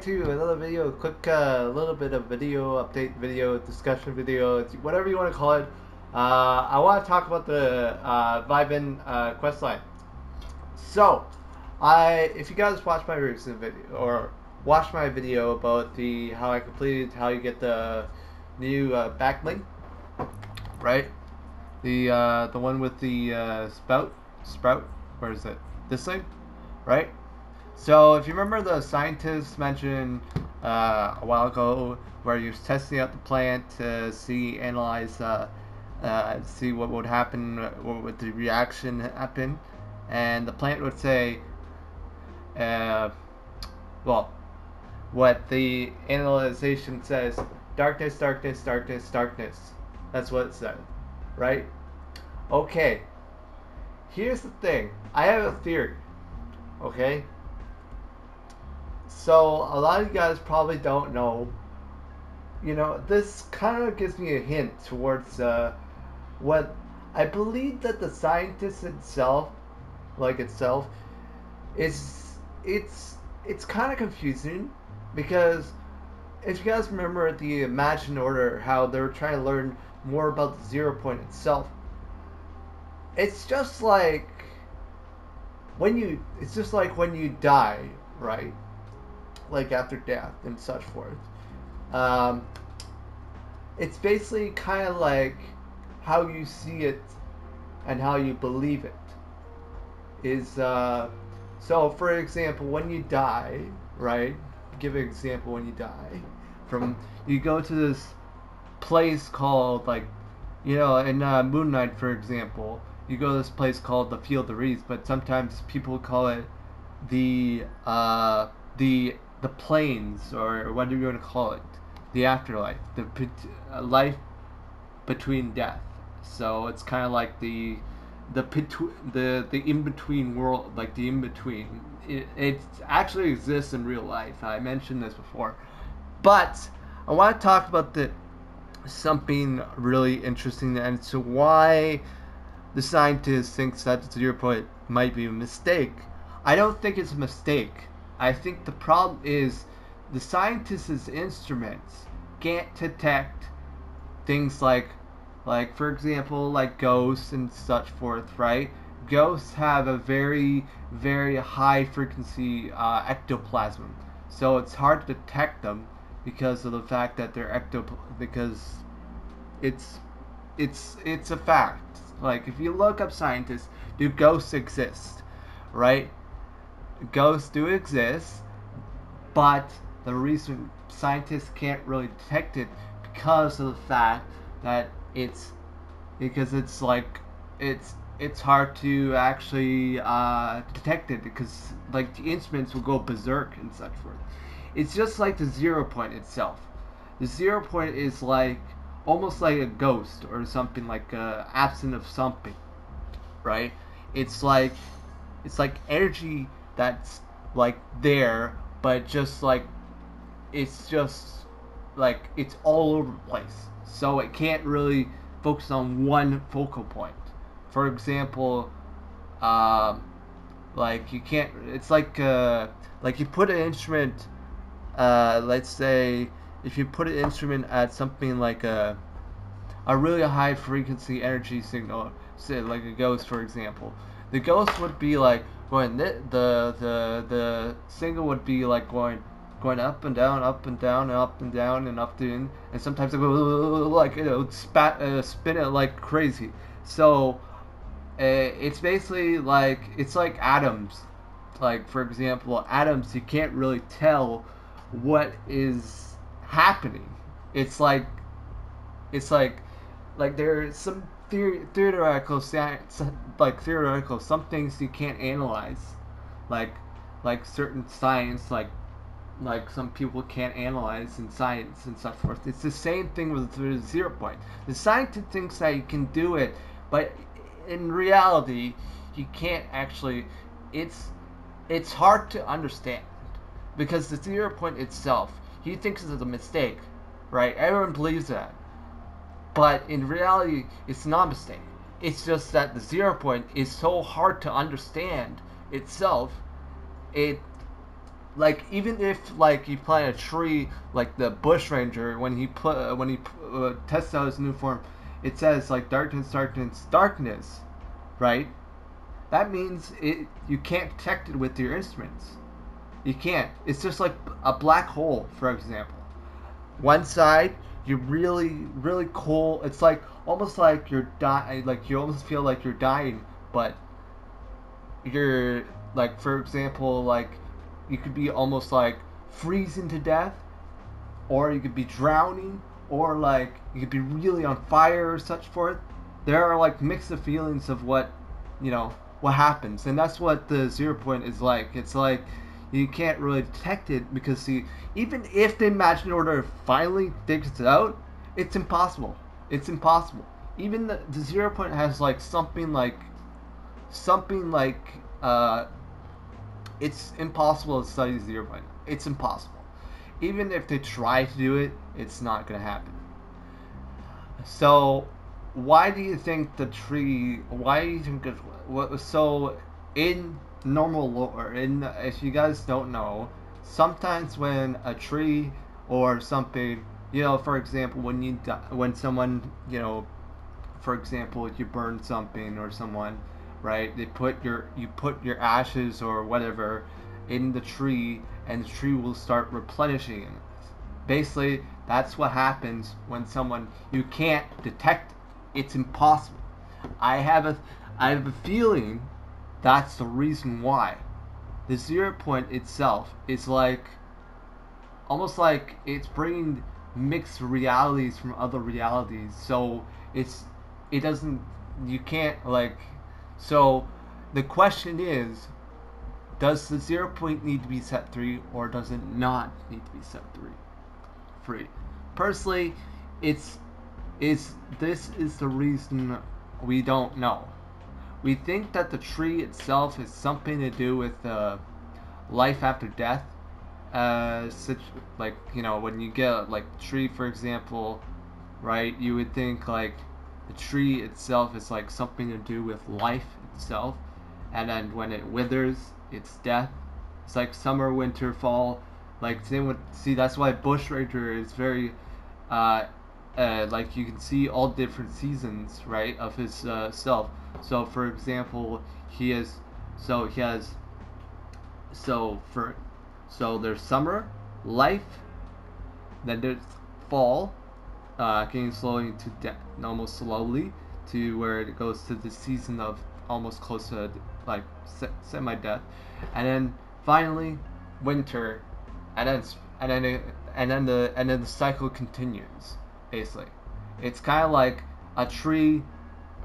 to another video, quick little bit of video update video, discussion video, whatever you want to call it. I want to talk about the Vivin questline. So, if you guys watched my recent video or watched my video about how I completed how you get the new backlink, right? The one with the sprout, where is it? This thing, right? So if you remember, the scientists mentioned a while ago where he was testing out the plant to analyze, see what would happen, what would the reaction happen, and the plant would say, well, what the analyzation says, darkness, darkness, darkness, darkness. That's what it said, right? Okay. Here's the thing. I have a theory. Okay? So, a lot of you guys probably don't know. You know, this kind of gives me a hint towards what I believe that the scientist itself, it's kind of confusing because if you guys remember the Imagine Order, how they were trying to learn more about the 0 point itself. It's just like when you die, right? Like after death and such forth. It's basically kind of like how you see it and how you believe it. So for example, when you die, right? Give an example when you die. You go to this place called, like, you know, in Moon Knight, for example, you go to this place called the Field of Reeds, but sometimes people call it the plains, or what do you want to call it, the afterlife, the life between death. So it's kind of like the in between world, like the in between. It actually exists in real life. I mentioned this before, but I want to talk about something really interesting, and so why the scientist thinks that the 0 point might be a mistake. I don't think it's a mistake. I think the problem is the scientist's instruments can't detect things like for example, like ghosts and such forth, right? Ghosts have a very, very high frequency ectoplasm, so it's hard to detect them because of the fact that they're because it's a fact. Like, if you look up scientists, do ghosts exist, right? Ghosts do exist, but the reason scientists can't really detect it because of the fact that it's hard to actually detect it, because like the instruments will go berserk and such forth. It's just like the 0 point itself. The 0 point is like almost like a ghost or something, like absent of something, right? It's like energy that's like there, but just like it's all over the place. So it can't really focus on one focal point. For example, like you can't. It's like you put an instrument. Let's say if you put an instrument at something like a really high frequency energy signal, say like a ghost, for example. The ghost would be like going the signal would be like going up and down, up and down, and up and down, and up and sometimes it would like, you know, spin it like crazy. So it's basically like it's like atoms. Like, for example, atoms, you can't really tell what is happening. It's like there's some theoretical science, like theoretical, some things you can't analyze, like certain science, like some people can't analyze in science and so forth. It's the same thing with the 0 point. The scientist thinks that you can do it, but in reality, you can't actually. It's hard to understand because the 0 point itself, he thinks it's a mistake, right? Everyone believes that. But in reality, it's not a mistake. It's just that the 0 point is so hard to understand itself. like even if like you plant a tree like the bush ranger when he tests out his new form, it says like darkness, darkness, darkness, right? That means it you can't detect it with your instruments. You can't. It's just like a black hole, for example. One side you're really cool. It's like almost like you're dying. Like you almost feel like you're dying, but you're like, for example, like you could be almost like freezing to death, or you could be drowning, or like you could be really on fire or such forth. There are like mixed of feelings of what what happens, and that's what the 0 point is like. It's like you can't really detect it because see, even if the Imagine Order finally figures it out, it's impossible. It's impossible. Even the 0 point has like something like uh, it's impossible to study 0 point. It's impossible. Even if they try to do it, it's not gonna happen. So, why do you think the tree? Why do you think it? So, in normal lore, in if you guys don't know, sometimes when a tree or something, for example, when someone, for example, you burn something or someone, right? You put your ashes or whatever in the tree, and the tree will start replenishing it. Basically, that's what happens when someone you can't detect. It's impossible. I have a I have a feeling that's the reason why. The 0 point itself is like almost like it's bringing mixed realities from other realities. So it doesn't you can't like so the question is, does the 0 point need to be set 3 or does it not need to be set 3 free? Personally, it's this is the reason we don't know. We think that the tree itself has something to do with life after death. Such like when you get like a tree, for example, right? You would think like the tree itself is like something to do with life itself, and then when it withers, it's death. It's like summer, winter, fall. Like same with see that's why Bush Ranger is very uh, like you can see all different seasons, right, of his self. So for example, he is so he has so for so there's summer, life, then there's fall, getting slowly to death, almost slowly to where it goes to the season of almost close to like semi-death, and then finally winter, and then and then the cycle continues. Basically, it's kind of like a tree,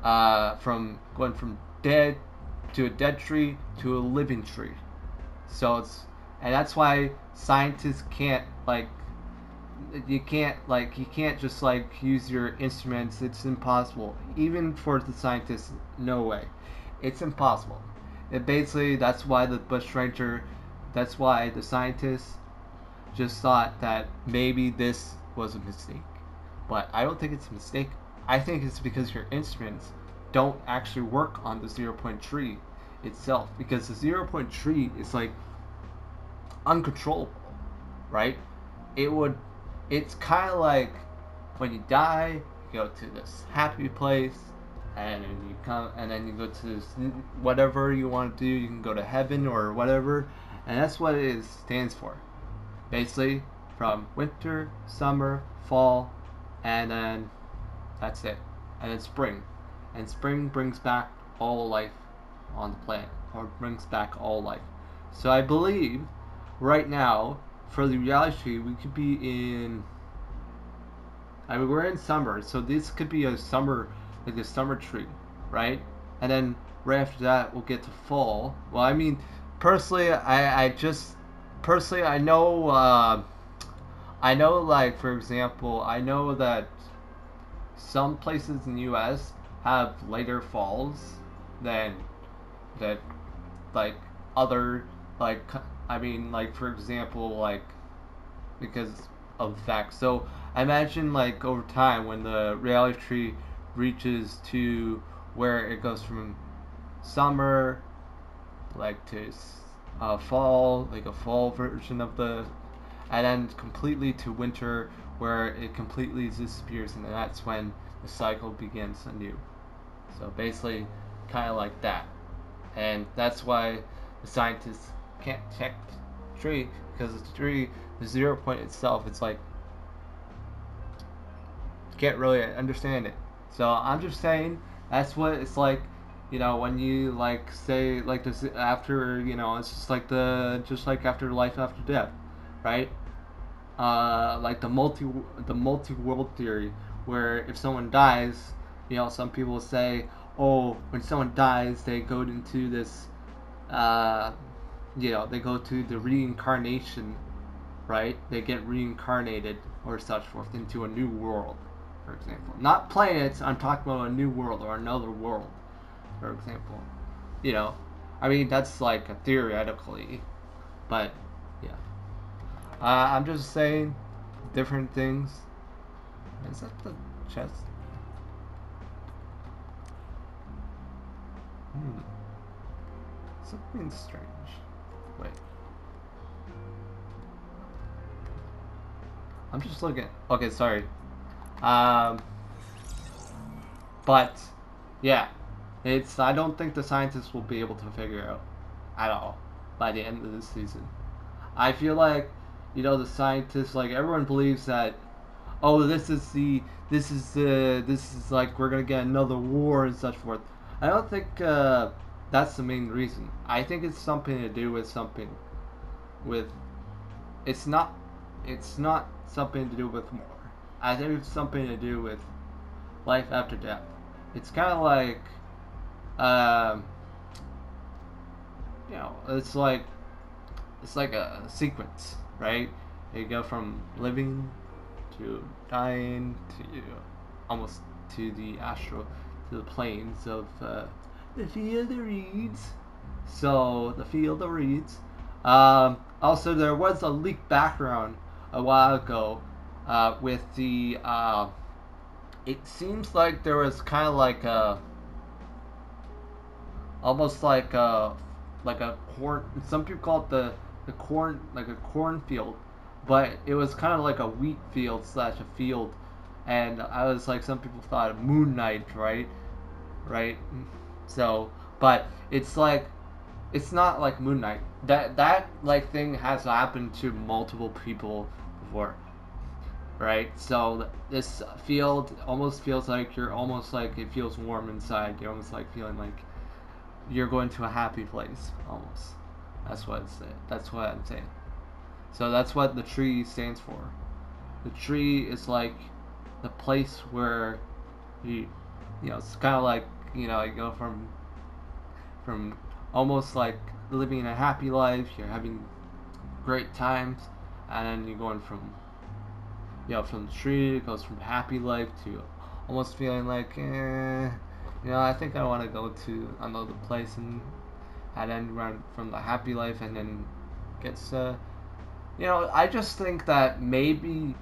from going from dead to a dead tree to a living tree. So it's and that's why scientists can't like you can't just like use your instruments. It's impossible even for the scientists. No way, it's impossible. It basically that's why the bush ranger, that's why the scientists just thought that maybe this was a mistake, but I don't think it's a mistake. I think it's because your instruments don't actually work on the 0 point tree itself, because the 0 point tree is like uncontrollable, right? It would it's kind of like when you die, you go to this happy place, and then you come, and then you go to this whatever you want to do. You can go to heaven or whatever, and that's what it stands for. Basically, from winter, summer, fall, and then that's it, and then spring, and spring brings back all life on the planet, or brings back all life. So I believe right now for the reality we could be in. I mean, we're in summer, so this could be a summer, like a summer tree, right? And then right after that, we'll get to fall. Well, I mean, personally, personally, I know, like for example, I know that some places in the U.S. have later falls than that, like other, like I mean, like for example, like because of the fact. So I imagine like over time when the reality tree reaches to where it goes from summer like to fall, like a fall version of the, and then completely to winter where it completely disappears, and that's when the cycle begins anew. So basically, kind of like that, and that's why the scientists can't check the tree, because the tree, the 0 point itself, it's like you can't really understand it. So I'm just saying that's what it's like, when you like say like this after, it's just like after life after death, right? Like the multi world theory, where if someone dies, some people say, oh, when someone dies, they go into this, uh, they go to the reincarnation, right? They get reincarnated or such forth into a new world, for example. Not planets. I'm talking about a new world or another world, for example. I mean that's like a theoretically, but yeah. I'm just saying different things. Is that the chest? Something strange. Wait. I'm just looking. Okay, sorry. But yeah, I don't think the scientists will be able to figure out at all by the end of this season. I feel like, the scientists, like everyone believes that, oh, this is like we're gonna get another war and such forth. I don't think that's the main reason. I think it's something to do with with it's not something to do with war. I think it's something to do with life after death. It's kind of like, um, it's like a sequence, right? You go from living to dying to almost to the astral, to the planes of the field of reeds. So the field of reeds. Also, there was a leaked background a while ago with the. It seems like there was kind of like a, almost like a corn. Some people call it the corn, like a cornfield, but it was kind of like a wheat field slash a field, and I was like, some people thought of Moon Knight, right? So, but it's like, it's not like Moon Knight. That like thing has happened to multiple people before, right? So this field almost feels like it feels warm inside. You're almost like feeling like you're going to a happy place almost. That's what I'm saying. So that's what the tree stands for. The tree is like the place where it's kind of like, you go from almost like living a happy life, you're having great times, and then you're going from, from the tree, it goes from happy life to almost feeling like, I think I want to go to another place, and then run from the happy life, and then gets, I just think that maybe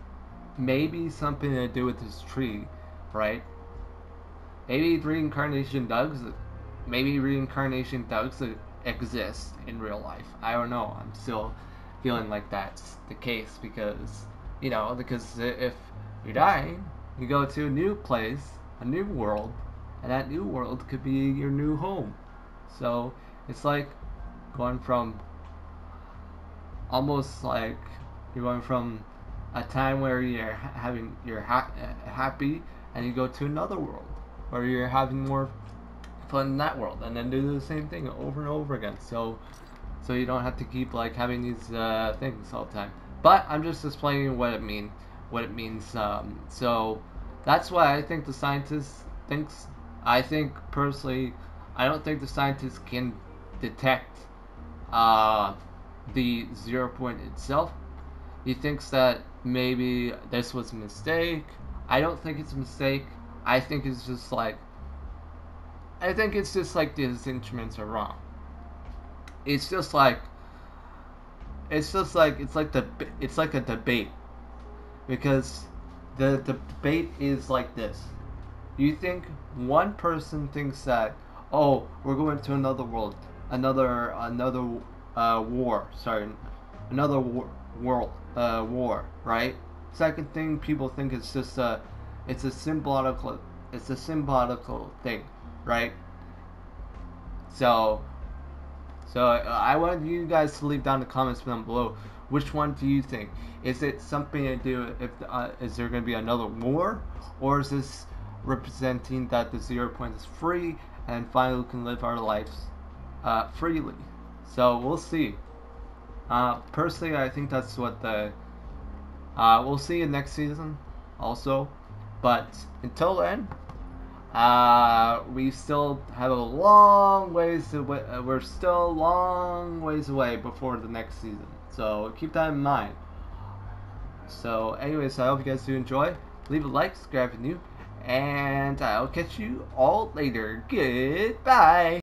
something to do with this tree, right? Maybe reincarnation does exist in real life. I don't know. I'm still feeling like that's the case because if you're dying, you go to a new place, a new world, and that new world could be your new home. So it's like going from, almost like you're going from a time where you're happy, and you go to another world where you're having more fun in that world, and then do the same thing over and over again. So you don't have to keep like having these things all the time. But I'm just explaining what it means. So that's why I think the scientist thinks. I think personally, I don't think the scientists can detect the 0 point itself. He thinks that maybe this was a mistake. I don't think it's a mistake. I think it's just like these instruments are wrong. It's like a debate, because the debate is like this. You think one person thinks that, oh, we're going to another world, another war. Sorry, another war, right? Second thing, people think it's just it's a symbolical thing, right? So I want you guys to leave down the comments down below. Which one do you think? Is it something to do if is there going to be another war, or is this representing that the 0 point is free and finally we can live our lives freely? So we'll see. Personally, I think that's what the we'll see in next season also. But until then, we still have a long ways away. We're still a long ways away before the next season. So keep that in mind. So anyways, I hope you guys do enjoy. Leave a like, subscribe if you're new, and I'll catch you all later. Goodbye.